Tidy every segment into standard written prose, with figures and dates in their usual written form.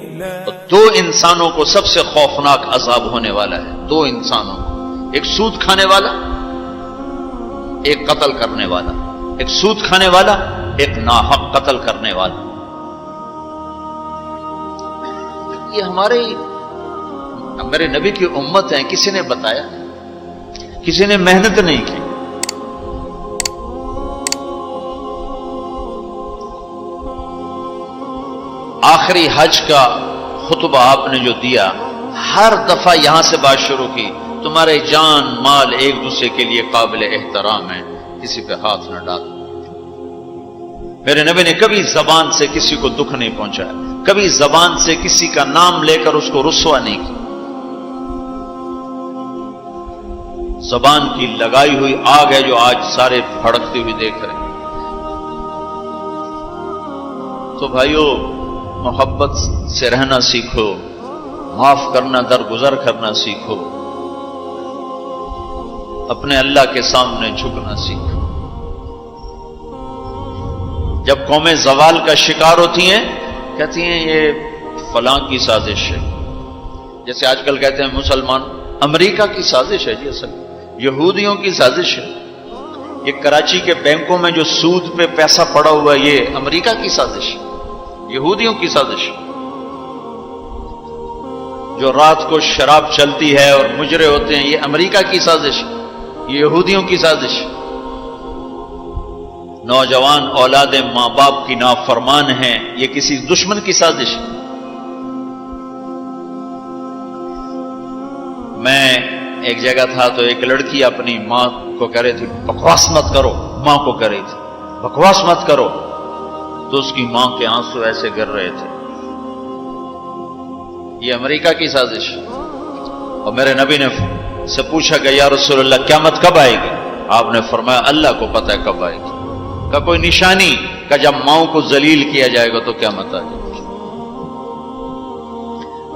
تو دو انسانوں کو سب سے خوفناک عذاب ہونے والا ہے، دو انسانوں کو، ایک سود کھانے والا، ایک قتل کرنے والا، ایک سود کھانے والا، ایک ناحق قتل کرنے والا۔ یہ ہمارے نبی کی امت ہیں، کسی نے بتایا، کسی نے محنت نہیں کی۔ آخری حج کا خطبہ آپ نے جو دیا، ہر دفعہ یہاں سے بات شروع کی، تمہارے جان مال ایک دوسرے کے لیے قابل احترام ہے، کسی پہ ہاتھ نہ ڈالو۔ میرے نبی نے کبھی زبان سے کسی کو دکھ نہیں پہنچایا، کبھی زبان سے کسی کا نام لے کر اس کو رسوا نہیں کیا۔ زبان کی لگائی ہوئی آگ ہے جو آج سارے بھڑکتے ہوئے دیکھ رہے ہیں۔ تو بھائیو، محبت سے رہنا سیکھو، معاف کرنا، درگزر کرنا سیکھو، اپنے اللہ کے سامنے جھکنا سیکھو۔ جب قومیں زوال کا شکار ہوتی ہیں، کہتی ہیں یہ فلاں کی سازش ہے، جیسے آج کل کہتے ہیں مسلمان، امریکہ کی سازش ہے جی، اصل یہودیوں کی سازش ہے۔ یہ کراچی کے بینکوں میں جو سود پہ پیسہ پڑا ہوا ہے، یہ امریکہ کی سازش ہے، یہودیوں کی سازش۔ جو رات کو شراب چلتی ہے اور مجرے ہوتے ہیں، یہ امریکہ کی سازش، یہ یہودیوں کی سازش۔ نوجوان اولاد ماں باپ کی نافرمان ہیں، یہ کسی دشمن کی سازش۔ میں ایک جگہ تھا تو ایک لڑکی اپنی ماں کو کہہ رہی تھی بکواس مت کرو، ماں کو کہہ رہی تھی بکواس مت کرو، تو اس کی ماں کے آنسو ایسے گر رہے تھے۔ یہ امریکہ کی سازش۔ اور میرے نبی نے سے پوچھا کہ یا رسول اللہ قیامت کب آئے گی؟ آپ نے فرمایا اللہ کو پتہ ہے کب آئے گی۔ کا کوئی نشانی کہ جب ماؤں کو ذلیل کیا جائے گا تو قیامت آ جائے گی۔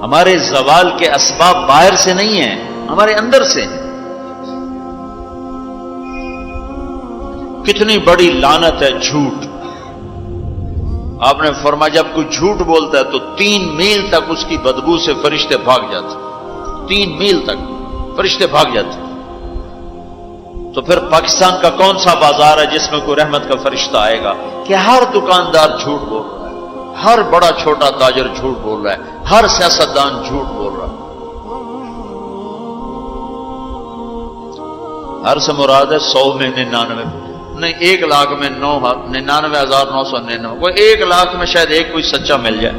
ہمارے زوال کے اسباب باہر سے نہیں ہیں، ہمارے اندر سے ہیں۔ کتنی بڑی لعنت ہے جھوٹ۔ آپ نے فرمایا جب کوئی جھوٹ بولتا ہے تو 3 میل تک اس کی بدبو سے فرشتے بھاگ جاتے، 3 میل تک فرشتے بھاگ جاتے۔ تو پھر پاکستان کا کون سا بازار ہے جس میں کوئی رحمت کا فرشتہ آئے گا؟ کہ ہر دکاندار جھوٹ بول رہا ہے، ہر بڑا چھوٹا تاجر جھوٹ بول رہا ہے، ہر سیاستدان جھوٹ بول رہا ہے۔ ہر سے مراد ہے 100 میں 99 نہیں، 1 لاکھ میں 99,999، کوئی 1 لاکھ میں شاید ایک کوئی سچا مل جائے۔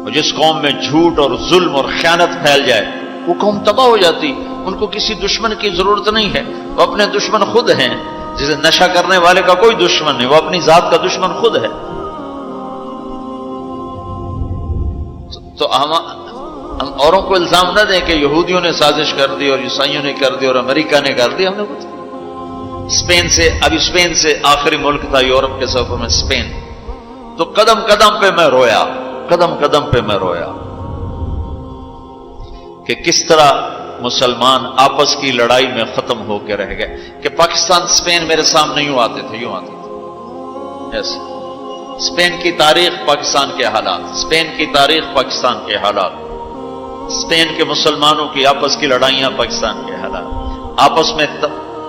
اور جس قوم میں جھوٹ اور ظلم اور خیانت پھیل جائے وہ قوم تباہ ہو جاتی۔ ان کو کسی دشمن کی ضرورت نہیں ہے، وہ اپنے دشمن خود ہیں۔ جسے نشہ کرنے والے کا کوئی دشمن نہیں، وہ اپنی ذات کا دشمن خود ہے۔ تو ہم اوروں کو الزام نہ دیں کہ یہودیوں نے سازش کر دی اور عیسائیوں نے کر دی اور امریکہ نے کر دی۔ ہم نے کچھ اسپین سے آخری ملک تھا یورپ کے سفر میں، اسپین، تو قدم قدم پہ میں رویا، قدم قدم پہ میں رویا کہ کس طرح مسلمان آپس کی لڑائی میں ختم ہو کے رہ گئے۔ کہ پاکستان اسپین میرے سامنے یوں آتے تھے، یوں آتے تھے، یس، اسپین کی تاریخ پاکستان کے حالات، اسپین کی تاریخ پاکستان کے حالات، اسپین کے مسلمانوں کی آپس کی لڑائیاں پاکستان کے حالات، آپس میں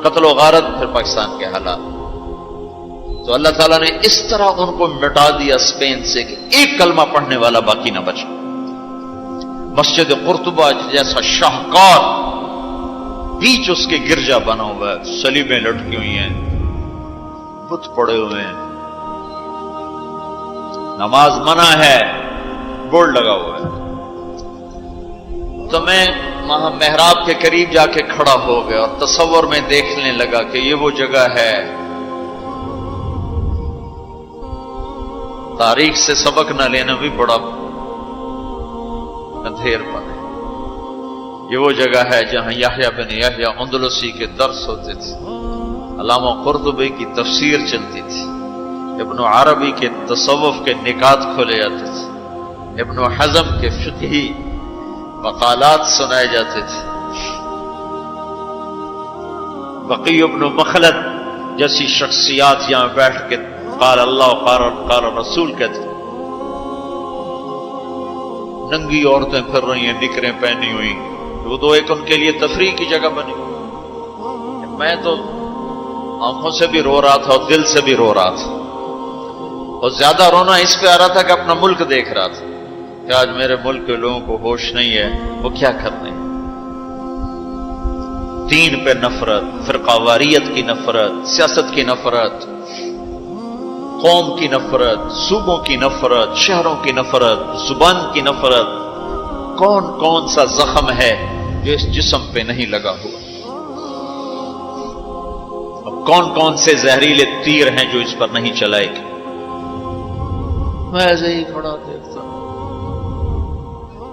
قتل و غارت، پھر پاکستان کے حالات۔ تو اللہ تعالیٰ نے اس طرح ان کو مٹا دیا اسپین سے کہ ایک کلمہ پڑھنے والا باقی نہ بچا۔ مسجد قرطبہ جیسا شاہکار بیچ اس کے گرجا بنا ہوا ہے، صلیبیں لٹکی ہوئی ہیں، بت پڑے ہوئے ہیں، نماز منع ہے، بورڈ لگا ہوا ہے۔ تو میں وہاں محراب کے قریب جا کے کھڑا ہو گیا اور تصور میں دیکھنے لگا کہ یہ وہ جگہ ہے تاریخ سے سبق نہ لینا بھی بڑا اندھیر پن ہے۔ یہ وہ جگہ ہے جہاں یحییٰ بن یحییٰ اندلسی کے درس ہوتے تھے، علامہ قرطبی کی تفسیر چلتی تھی، ابن عربی کے تصوف کے نکات کھولے جاتے تھے، ابن حزم کے فقہی مقالات سنائے جاتے تھے، بقی ابن مخلد جیسی شخصیات یہاں بیٹھ کے قال اللہ قال رسول کہتے، ننگی عورتیں پھر رہی ہیں نکریں پہنی ہوئی، وہ تو ایک ان کے لیے تفریح کی جگہ بنی۔ میں تو آنکھوں سے بھی رو رہا تھا اور دل سے بھی رو رہا تھا، اور زیادہ رونا اس پہ آ رہا تھا کہ اپنا ملک دیکھ رہا تھا کہ آج میرے ملک کے لوگوں کو ہوش نہیں ہے وہ کیا کرنے ہیں۔ دین پہ نفرت، فرقہ واریت کی نفرت، سیاست کی نفرت، قوم کی نفرت، صوبوں کی نفرت، شہروں کی نفرت، زبان کی نفرت، کون کون سا زخم ہے جو اس جسم پہ نہیں لگا ہوا؟ اب کون کون سے زہریلے تیر ہیں جو اس پر نہیں چلائے گے؟ میں ایسے ہی کھڑا دیکھتا،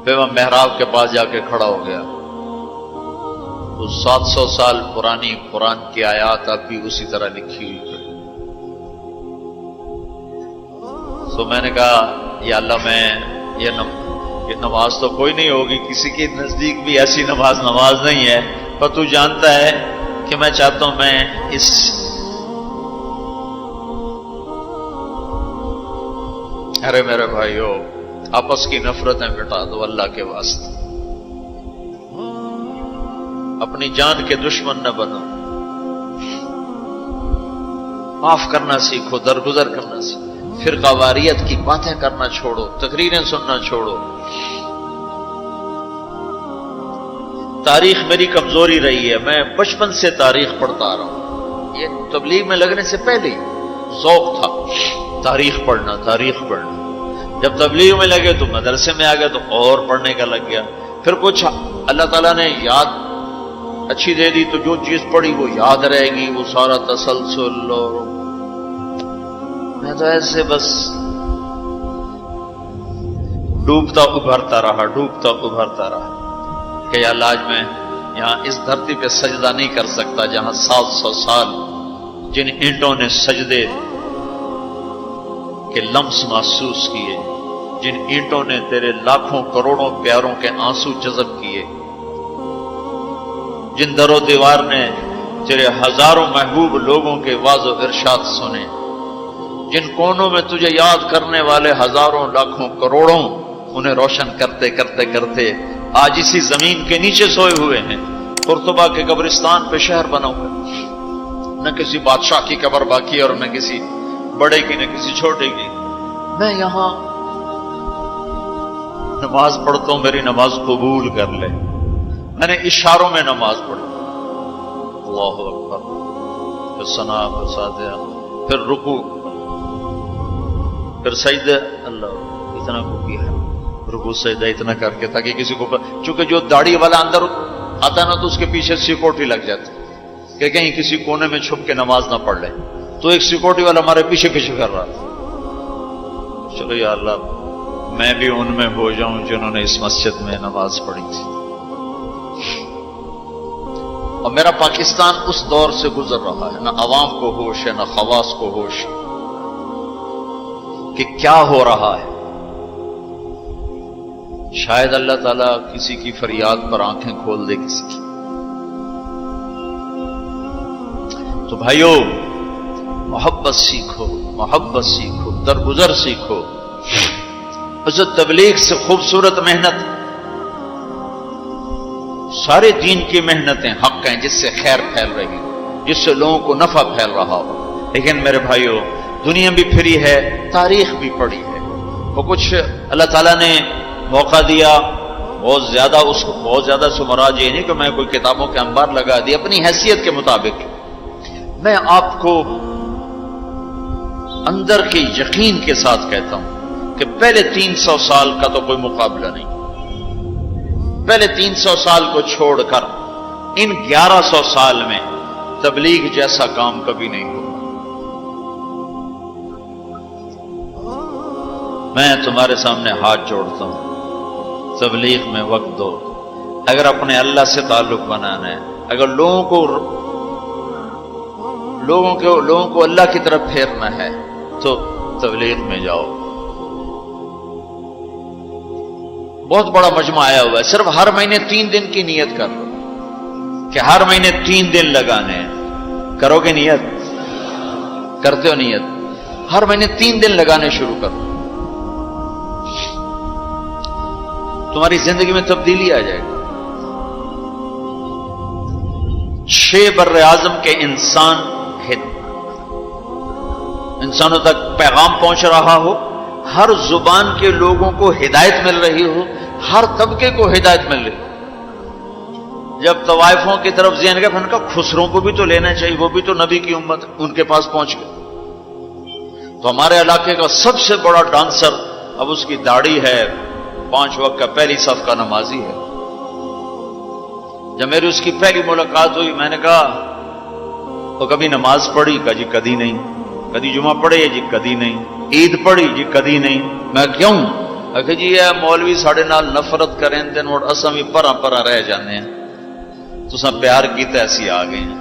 پھر میں محراب کے پاس جا کے کھڑا ہو گیا۔ تو 700 سال پرانی قرآن کی آیات اب بھی اسی طرح لکھی ہوئی ہے۔ تو میں نے کہا یا اللہ، میں یہ نماز تو کوئی نہیں ہوگی، کسی کے نزدیک بھی ایسی نماز نہیں ہے، پر تو جانتا ہے کہ میں چاہتا ہوں میں اس ارے میرے بھائیو، آپس کی نفرتیں مٹا دو اللہ کے واسطے، اپنی جان کے دشمن نہ بنو، معاف کرنا سیکھو، درگزر کرنا سیکھو، فرقہ واریت کی باتیں کرنا چھوڑو، تقریریں سننا چھوڑو۔ تاریخ میری کمزوری رہی ہے، میں بچپن سے تاریخ پڑھتا آ رہا ہوں، یہ تبلیغ میں لگنے سے پہلے ہی ذوق تھا تاریخ پڑھنا۔ جب تبلیغ میں لگے تو مدرسے میں آ گئے تو اور پڑھنے کا لگ گیا، پھر کچھ اللہ تعالیٰ نے یاد اچھی دے دی تو جو چیز پڑھی وہ یاد رہے گی، وہ سارا تسلسل، اور میں تو ایسے بس ڈوبتا ابھرتا رہا کہ یا اللہ آج میں یہاں اس دھرتی پہ سجدہ نہیں کر سکتا جہاں 700 سال جن اینٹوں نے سجدے کے لمس محسوس کیے، جن اینٹوں نے تیرے لاکھوں کروڑوں پیاروں کے آنسو جذب کیے، جن در و دیوار نے تیرے ہزاروں محبوب لوگوں کے واز و ارشاد سنے، جن کونوں میں تجھے یاد کرنے والے ہزاروں لاکھوں کروڑوں انہیں روشن کرتے کرتے آج اسی زمین کے نیچے سوئے ہوئے ہیں۔ قرطبہ کے قبرستان پہ شہر بنا ہوا، نہ کسی بادشاہ کی قبر باقی اور نہ کسی بڑے کی نہ کسی چھوٹے کی۔ میں یہاں نماز پڑھتا ہوں، میری نماز قبول کر لے۔ میں نے اشاروں میں نماز پڑھی، اللہ اکبر، پھر ثنا، پھر سجدہ، پھر رکوع، پھر سجدہ، اللہ اتنا کو کیا ہے، رکوع سجدہ اتنا کر کے تاکہ کسی کو چونکہ جو داڑھی والا اندر آتا نا تو اس کے پیچھے سیکورٹی لگ جاتی کہ کہیں کسی کونے میں چھپ کے نماز نہ پڑھ لے، تو ایک سیکورٹی والا ہمارے پیچھے کر رہا تھا۔ چلو یا اللہ میں بھی ان میں ہو جاؤں جنہوں نے اس مسجد میں نماز پڑھی تھی۔ اور میرا پاکستان اس دور سے گزر رہا ہے، نہ عوام کو ہوش ہے نہ خواص کو ہوش کہ کیا ہو رہا ہے۔ شاید اللہ تعالیٰ کسی کی فریاد پر آنکھیں کھول دے کسی کی۔ تو بھائیو محبت سیکھو، درگزر سیکھو۔ اس تبلیغ سے خوبصورت محنت، سارے دین کی محنتیں حق ہیں جس سے خیر پھیل رہی ہو، جس سے لوگوں کو نفع پھیل رہا ہو، لیکن میرے بھائیو دنیا بھی پھری ہے، تاریخ بھی پڑھی ہے، وہ کچھ اللہ تعالیٰ نے موقع دیا، بہت زیادہ سے مراد یہ نہیں کہ میں کوئی کتابوں کے انبار لگا دی، اپنی حیثیت کے مطابق میں آپ کو اندر کے یقین کے ساتھ کہتا ہوں کہ پہلے 300 سال کا تو کوئی مقابلہ نہیں، پہلے 300 سال کو چھوڑ کر ان 1100 سال میں تبلیغ جیسا کام کبھی نہیں ہوا۔ میں تمہارے سامنے ہاتھ جوڑتا ہوں، تبلیغ میں وقت دو۔ اگر اپنے اللہ سے تعلق بنانا ہے، اگر لوگوں کو اللہ کی طرف پھیرنا ہے تو تبلیغ میں جاؤ۔ بہت بڑا مجمع آیا ہوا ہے، صرف ہر مہینے 3 دن کی نیت کر لو کہ ہر مہینے 3 دن لگانے ہیں۔ کرو گے نیت؟ کرتے ہو نیت؟ ہر مہینے 3 دن لگانے شروع کرو۔ تمہاری زندگی میں تبدیلی آ جائے گی. 6 بر اعظم کے انسانوں تک پیغام پہنچ رہا ہو، ہر زبان کے لوگوں کو ہدایت مل رہی ہو، ہر طبقے کو ہدایت مل رہی ہو. جب طوائفوں کی طرف ذہن گئے، پھر کہا خسروں کو بھی تو لینا چاہیے، وہ بھی تو نبی کی امت، ان کے پاس پہنچ گئے. تو ہمارے علاقے کا سب سے بڑا ڈانسر اب اس کی داڑھی ہے، 5 وقت کا پہلی صف کا نمازی ہے. جب میری اس کی پہلی ملاقات ہوئی، میں نے کہا وہ کبھی نماز پڑھی؟ کہا جی کدی نہیں. کدی جمعہ پڑھے؟ جی کدی نہیں. عید پڑھی؟ جی کدی نہیں. میں کیوں؟ کہ جی یہ مولوی ساڑھے نال نفرت کریں دن اور اساں بھی پرا پرا رہ جانے ہیں، تو سب پیار کیتا ایسی آ گئے ہیں.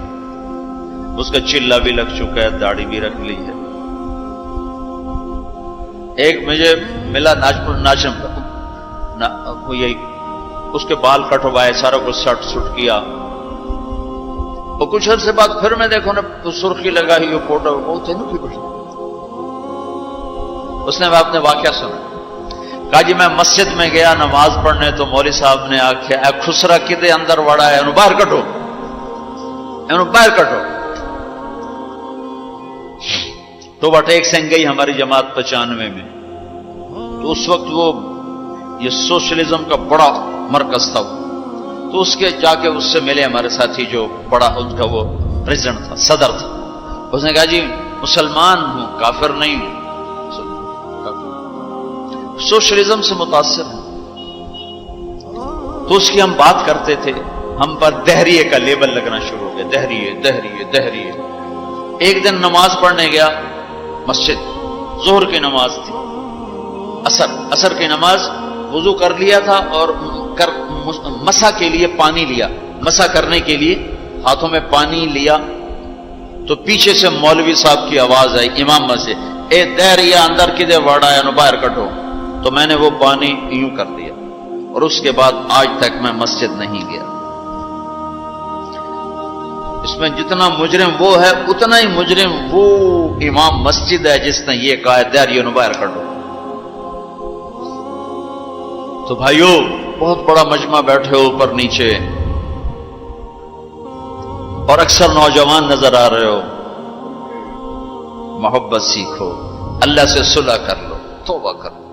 اس کا چلا بھی لگ چکا ہے، داڑھی بھی رکھ لی ہے. ایک مجھے ملا ناچن یہی اس کے بال کٹوائے، سارا کچھ سٹ سٹ کیا. اور کچھ عرصے بعد پھر میں دیکھو نا سرخی لگائی وہ فوٹو بہت ہے نا. اس نے اپنے واقعہ سنا. کہا جی میں مسجد میں گیا نماز پڑھنے، تو مولوی صاحب نے آخیا اے خسرا کدے اندر وڑا ہے، انہوں باہر کٹو، انہوں باہر کٹو. تو ٹیک سنگھ گئی ہماری جماعت 95 میں. تو اس وقت وہ یہ سوشلزم کا بڑا مرکز تھا. تو اس کے جا کے اس سے ملے ہمارے ساتھی جو بڑا ان کا وہ پریزیڈنٹ تھا، صدر تھا. اس نے کہا جی مسلمان ہوں، کافر نہیں ہوں، سوشلزم سے متاثر ہوں. تو اس کی ہم بات کرتے تھے، ہم پر دہریے کا لیبل لگنا شروع ہو گیا، دہریے دہریے دہریے. ایک دن نماز پڑھنے گیا مسجد، ظہر کی نماز تھی، عصر کی نماز. وضو کر لیا تھا اور مسح کے لیے پانی لیا، مسح کرنے کے لیے ہاتھوں میں پانی لیا. تو پیچھے سے مولوی صاحب کی آواز آئی امام سے، اے دہریا اندر کدے وڑا ہے، باہر کٹو. تو میں نے وہ پانی یوں کر دیا، اور اس کے بعد آج تک میں مسجد نہیں گیا. اس میں جتنا مجرم وہ ہے، اتنا ہی مجرم وہ امام مسجد ہے جس نے یہ کہا ہے دہریا باہر کٹو. تو بھائیو بہت بڑا مجمع بیٹھے ہو اوپر نیچے، اور اکثر نوجوان نظر آ رہے ہو. محبت سیکھو، اللہ سے صلح کر لو، توبہ کر لو.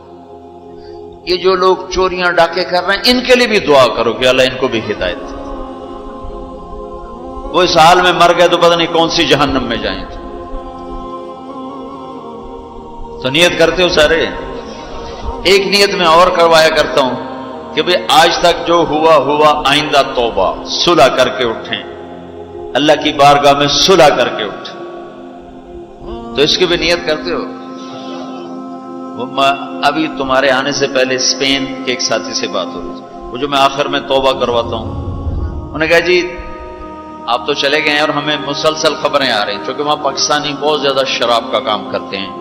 یہ جو لوگ چوریاں ڈاکے کر رہے ہیں ان کے لیے بھی دعا کرو کہ اللہ ان کو بھی ہدایت دے. وہ اس حال میں مر گئے تو پتہ نہیں کون سی جہنم میں جائیں. تو نیت کرتے ہو سارے؟ ایک نیت میں اور کروایا کرتا ہوں کہ بھئی آج تک جو ہوا ہوا، آئندہ توبہ، صلح کر کے اٹھیں، اللہ کی بارگاہ میں صلح کر کے اٹھیں. تو اس کی بھی نیت کرتے ہو؟ ابھی تمہارے آنے سے پہلے اسپین کے ایک ساتھی سے بات ہو رہی تھی، وہ جو میں آخر میں توبہ کرواتا ہوں. انہوں نے کہا جی آپ تو چلے گئے ہیں اور ہمیں مسلسل خبریں آ رہی ہیں، چونکہ وہاں پاکستانی بہت زیادہ شراب کا کام کرتے ہیں،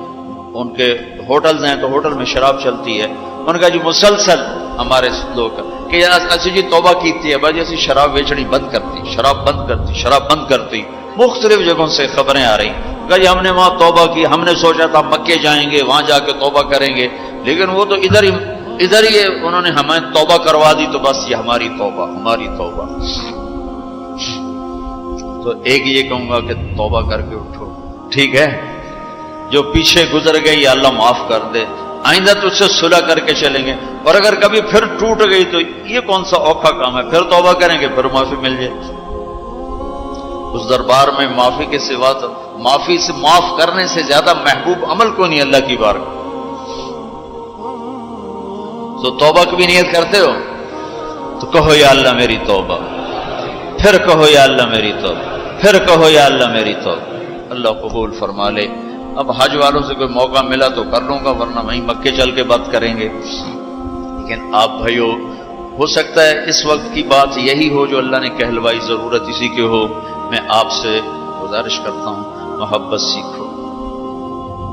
ان کے ہوٹلز ہیں تو ہوٹل میں شراب چلتی ہے. انہوں نے کہا جی مسلسل ہمارے لوگ کہ اچھی جی توبہ کیتی ہے باجی اسی شراب بیچنی بند کرتی، شراب بند کرتی، شراب بند کرتی. مختلف جگہوں سے خبریں آ رہی ہیں. کہا جی ہم نے وہاں توبہ کی، ہم نے سوچا تھا مکے جائیں گے، وہاں جا کے توبہ کریں گے، لیکن وہ تو ادھر ہی انہوں نے ہمیں توبہ کروا دی. تو بس یہ ہماری توبہ، ہماری توبہ. تو ایک یہ کہوں گا کہ توبہ کر کے اٹھو، ٹھیک ہے؟ جو پیچھے گزر گئی اللہ معاف کر دے، آئندہ تجھ سے صلح کر کے چلیں گے. اور اگر کبھی پھر ٹوٹ گئی تو یہ کون سا اوکھا کام ہے، پھر توبہ کریں گے، پھر معافی مل جائے. اس دربار میں معافی کے سوا تو معافی سے معاف کرنے سے زیادہ محبوب عمل کو نہیں اللہ کی بارگاہ. تو توبہ کی بھی نیت کرتے ہو تو کہو یا اللہ میری توبہ، پھر کہو یا اللہ میری توبہ، پھر کہو یا اللہ میری توبہ. اللہ قبول فرما لے. اب حج والوں سے کوئی موقع ملا تو کر لوں گا، ورنہ وہیں مکے چل کے بات کریں گے. لیکن آپ بھائیو، ہو سکتا ہے اس وقت کی بات یہی ہو جو اللہ نے کہلوائی، ضرورت اسی کی ہو. میں آپ سے گزارش کرتا ہوں محبت سیکھو،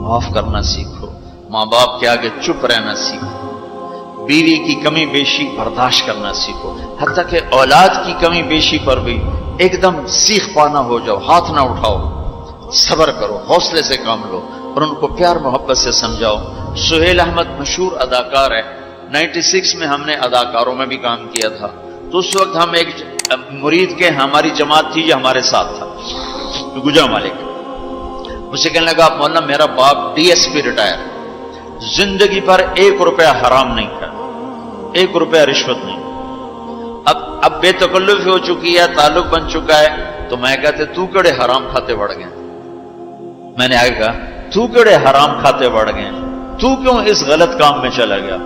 معاف کرنا سیکھو، ماں باپ کے آگے چپ رہنا سیکھو، بیوی کی کمی بیشی برداشت کرنا سیکھو، حتیٰ کہ اولاد کی کمی بیشی پر بھی ایک دم سیخ پانا ہو جاؤ، ہاتھ نہ اٹھاؤ، صبر کرو، حوصلے سے کام لو اور ان کو پیار محبت سے سمجھاؤ. سہیل احمد مشہور اداکار ہے، 96 میں ہم نے اداکاروں میں بھی کام کیا تھا، تو اس وقت ہم ایک مرید کے ہماری جماعت تھی جو ہمارے ساتھ تھا، گجرا مالک، مجھ سے کہنے لگا مولانا میرا باپ DSP ریٹائر، زندگی پر 1 روپیہ حرام نہیں کھایا، 1 روپیہ رشوت نہیں، اب بے تکلف ہو چکی ہے، تعلق بن چکا ہے، تو میں کہتے تو کڑے حرام کھاتے بڑھ گئے، میں نے آگے کہا تو کڑے حرام کھاتے بڑھ گئے، تو کیوں اس غلط کام میں چلا گیا؟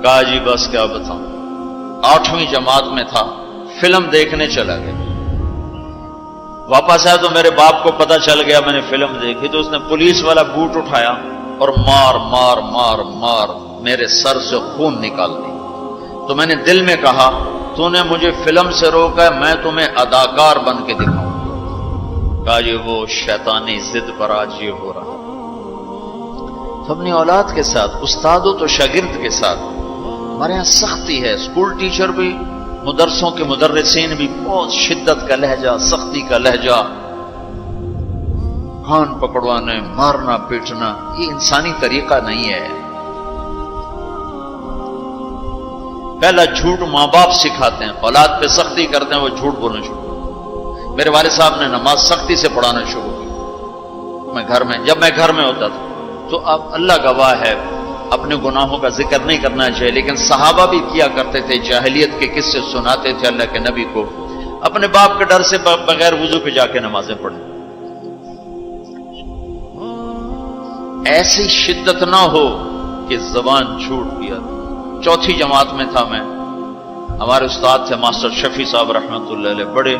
کہا جی بس کیا بتاؤں، 8ویں جماعت میں تھا، فلم دیکھنے چلا گیا، واپس آیا تو میرے باپ کو پتا چل گیا میں نے فلم دیکھی، تو اس نے پولیس والا بوٹ اٹھایا اور مار مار مار مار میرے سر سے خون نکال دی، تو میں نے دل میں کہا تو نے مجھے فلم سے روکا ہے، میں تمہیں اداکار بن کے دکھاؤں۔ کہا جی وہ شیطانی ضد پر آج یہ ہو رہا، تو اپنی اولاد کے ساتھ، استادوں تو شاگرد کے ساتھ ہمارے یہاں سختی ہے، اسکول ٹیچر بھی، مدرسوں کے مدرسین بھی بہت شدت کا لہجہ، سختی کا لہجہ، کان پکڑوانے، مارنا پیٹنا، یہ انسانی طریقہ نہیں ہے۔ پہلا جھوٹ ماں باپ سکھاتے ہیں، اولاد پہ سختی کرتے ہیں، وہ جھوٹ بولنا شروع۔ میرے والد صاحب نے نماز سختی سے پڑھانا شروع کی، جب میں گھر میں ہوتا تھا، تو اب اللہ گواہ ہے اپنے گناہوں کا ذکر نہیں کرنا چاہیے، لیکن صحابہ بھی کیا کرتے تھے، جاہلیت کے قصے سناتے تھے اللہ کے نبی کو، اپنے باپ کے ڈر سے بغیر وضو پہ جا کے نمازیں پڑھیں۔ ایسی شدت نہ ہو کہ زبان چھوٹ گیا۔ 4تھی جماعت میں تھا میں، ہمارے استاد تھے ماسٹر شفیع صاحب رحمۃ اللہ علیہ، بڑے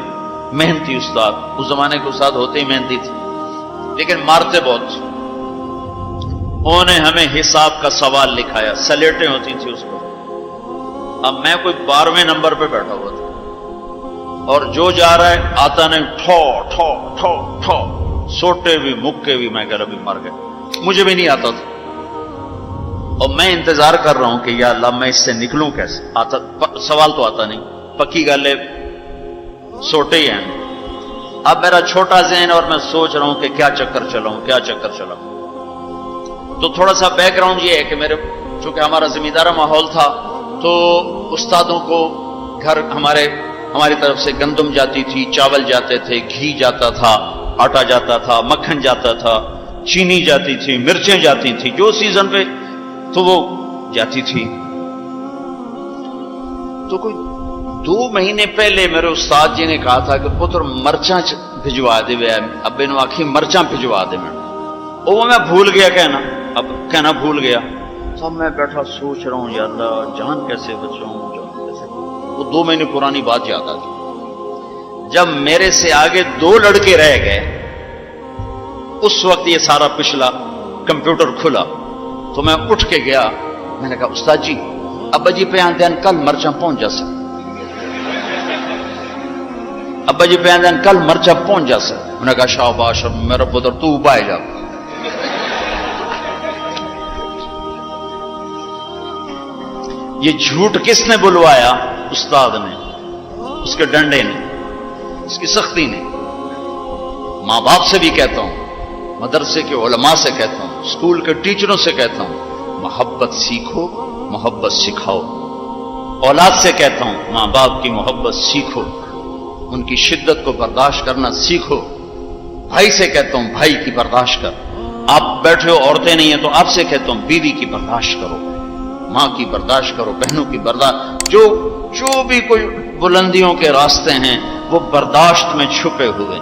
محنتی استاد، اس زمانے کے استاد ہوتے ہی محنتی تھے، لیکن مارتے بہت۔ انہوں نے ہمیں حساب کا سوال لکھایا، سلیٹیں ہوتی تھیں اس پر، اب میں کوئی 12ویں نمبر پہ بیٹھا ہوا تھا، اور جو جا رہا ہے آتا نہیں، ٹھو ٹھو ٹھو ٹھو، سوٹے بھی مکے بھی، میں کہہ رہا بھی مر گئے، مجھے بھی نہیں آتا تھا، اور میں انتظار کر رہا ہوں کہ یا اللہ میں اس سے نکلوں کیسے، سوال تو آتا نہیں، پکی گالے سوٹے ہی ہیں۔ اب میرا چھوٹا ذہن اور میں سوچ رہا ہوں کہ کیا چکر چلاؤں، کیا چکر چلاؤں۔ تو تھوڑا سا بیک گراؤنڈ یہ ہے کہ چونکہ ہمارا زمیندارہ ماحول تھا، تو استادوں کو گھر ہماری طرف سے گندم جاتی تھی، چاول جاتے تھے، گھی جاتا تھا، آٹا جاتا تھا، مکھن جاتا تھا، چینی جاتی تھی، مرچیں جاتی تھی، جو سیزن پہ تو وہ جاتی تھی۔ تو کوئی 2 مہینے پہلے میرے استاد جی نے کہا تھا کہ پتر مرچاں بھجوا دے، ابے نو آخی مرچاں بھجوا دے، وہ میں بھول گیا کہنا بھول گیا۔ سب میں بیٹھا سوچ رہا ہوں یا اللہ جان کیسے بچاؤں، وہ 2 مہینے پرانی بات یاد آ گئی۔ جب میرے سے آگے 2 لڑکے رہ گئے، اس وقت یہ سارا پچھلا کمپیوٹر کھلا، تو میں اٹھ کے گیا، میں نے کہا استاد جی ابا جی پہ آندین کل مرچاں پہنچ جا سکتے، ابا جی پہ آندین کل مرچاں پہنچ جا سکتے۔ میں نے کہا شاباش میرا پتر تو پائے جا۔ یہ جھوٹ کس نے بلوایا؟ استاد نے، اس کے ڈنڈے نے، اس کی سختی نے۔ ماں باپ سے بھی کہتا ہوں، مدرسے کے علماء سے کہتا ہوں، اسکول کے ٹیچروں سے کہتا ہوں، محبت سیکھو، محبت سکھاؤ۔ اولاد سے کہتا ہوں ماں باپ کی محبت سیکھو، ان کی شدت کو برداشت کرنا سیکھو۔ بھائی سے کہتا ہوں بھائی کی برداشت کر، آپ بیٹھے ہو عورتیں نہیں ہیں تو آپ سے کہتا ہوں بیوی کی برداشت کرو، ماں کی برداشت کرو، بہنوں کی برداشت، جو بھی کوئی بلندیوں کے راستے ہیں وہ برداشت میں چھپے ہوئے۔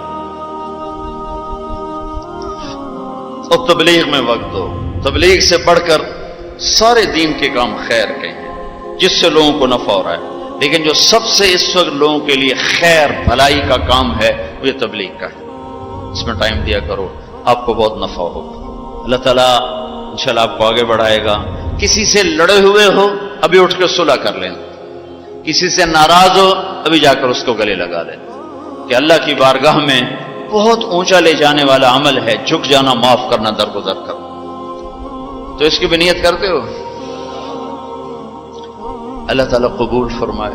اور تبلیغ میں وقت دو، تبلیغ سے بڑھ کر سارے دین کے کام خیر کے ہیں جس سے لوگوں کو نفع ہو رہا ہے، لیکن جو سب سے اس وقت لوگوں کے لیے خیر بھلائی کا کام ہے وہ یہ تبلیغ کا ہے۔ اس میں ٹائم دیا کرو، آپ کو بہت نفع ہوگا، اللہ تعالیٰ انشاءاللہ آپ کو آگے بڑھائے گا۔ کسی سے لڑے ہوئے ہو ابھی اٹھ کے صلح کر لیں، کسی سے ناراض ہو ابھی جا کر اس کو گلے لگا لیں، کہ اللہ کی بارگاہ میں بہت اونچا لے جانے والا عمل ہے جھک جانا، معاف کرنا، درگزر کرنا۔ تو اس کی بھی نیت کرتے ہو؟ اللہ تعالیٰ قبول فرمائے۔